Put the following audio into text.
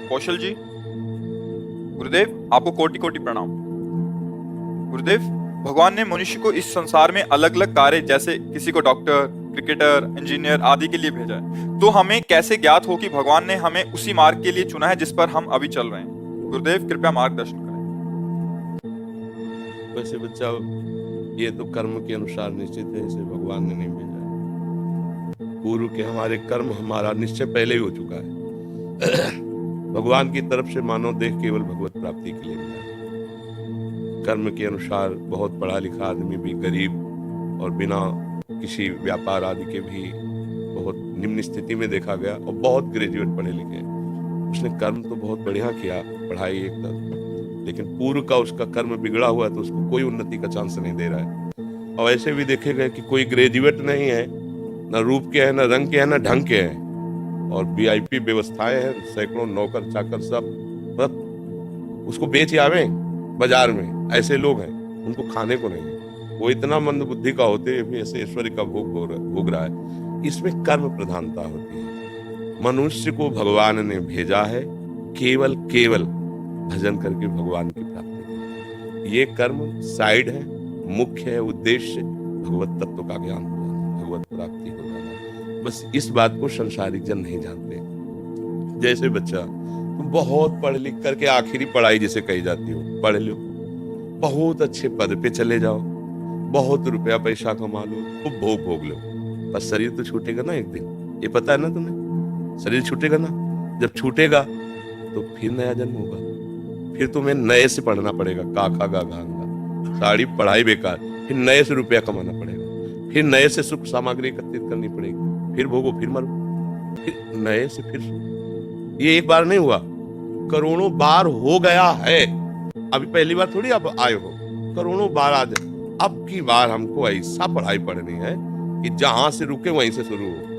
कौशल जी, गुरुदेव आपको कोटि कोटि प्रणाम। गुरुदेव, भगवान ने मनुष्य को इस संसार में अलग अलग कार्य, जैसे किसी को डॉक्टर, क्रिकेटर, इंजीनियर आदि के लिए भेजा है। तो हमें कैसे ज्ञात हो कि भगवान ने हमें उसी मार्ग के लिए चुना है जिस पर हम अभी चल रहे हैं? गुरुदेव कृपया मार्गदर्शन करें। वैसे बच्चा, ये तो कर्म के अनुसार निश्चित है, इसे भगवान ने नहीं भेजा है। पूर्व के हमारे कर्म, हमारा निश्चय पहले ही हो चुका है। भगवान की तरफ से मानव देह केवल भगवत प्राप्ति के लिए मिला है। कर्म के अनुसार बहुत पढ़ा लिखा आदमी भी गरीब और बिना किसी व्यापार आदि के भी बहुत निम्न स्थिति में देखा गया, और बहुत ग्रेजुएट पढ़े लिखे। उसने कर्म तो बहुत बढ़िया किया, पढ़ाई एक तरफ, लेकिन पूर्व का उसका कर्म बिगड़ा हुआ है, तो उसको कोई उन्नति का चांस नहीं दे रहा है। और ऐसे भी देखे गए कि कोई ग्रेजुएट नहीं है, न रूप के हैं, न रंग के हैं, न ढंग के हैं, और वीआईपी व्यवस्थाएं हैं, सैकड़ों नौकर चाकर सब, मतलब उसको बेच आवे बाजार में। ऐसे लोग हैं, उनको खाने को नहीं है। वो इतना मंद बुद्धि का होते भी ऐसे ऐश्वर्य का भोग रहा है। इसमें कर्म प्रधानता होती है। मनुष्य को भगवान ने भेजा है केवल भजन करके भगवान की प्राप्ति करना। ये कर्म साइड है, मुख्य है उद्देश्य भगवत तत्व का ज्ञान हो जाना, भगवत प्राप्ति हो जाना। बस इस बात को संसारिक जन नहीं जानते। जैसे बच्चा, तुम बहुत पढ़ लिख करके आखिरी पढ़ाई जिसे कही जाती हो, पढ़ लो, बहुत अच्छे पद पे चले जाओ, बहुत रुपया पैसा कमा लो, खूब भोग लो, पर शरीर तो छूटेगा ना एक दिन। ये पता है ना तुम्हें? शरीर छूटेगा ना। जब छूटेगा तो फिर नया जन्म होगा, फिर तुम्हें नए से पढ़ना पड़ेगा, काखा गा घांगा, सारी पढ़ाई बेकार, फिर नए से रुपया कमाना पड़ेगा, फिर नए से सुख सामग्री एकत्रित करनी पड़ेगी, फिर भोगो, फिर मरो, फिर नए से फिर। ये एक बार नहीं हुआ, करोड़ों बार हो गया है। अभी पहली बार थोड़ी आप आए हो, करोड़ों बार आज। अब की बार हमको ऐसा पढ़ाई पढ़नी है कि जहां से रुके वहीं से शुरू हो।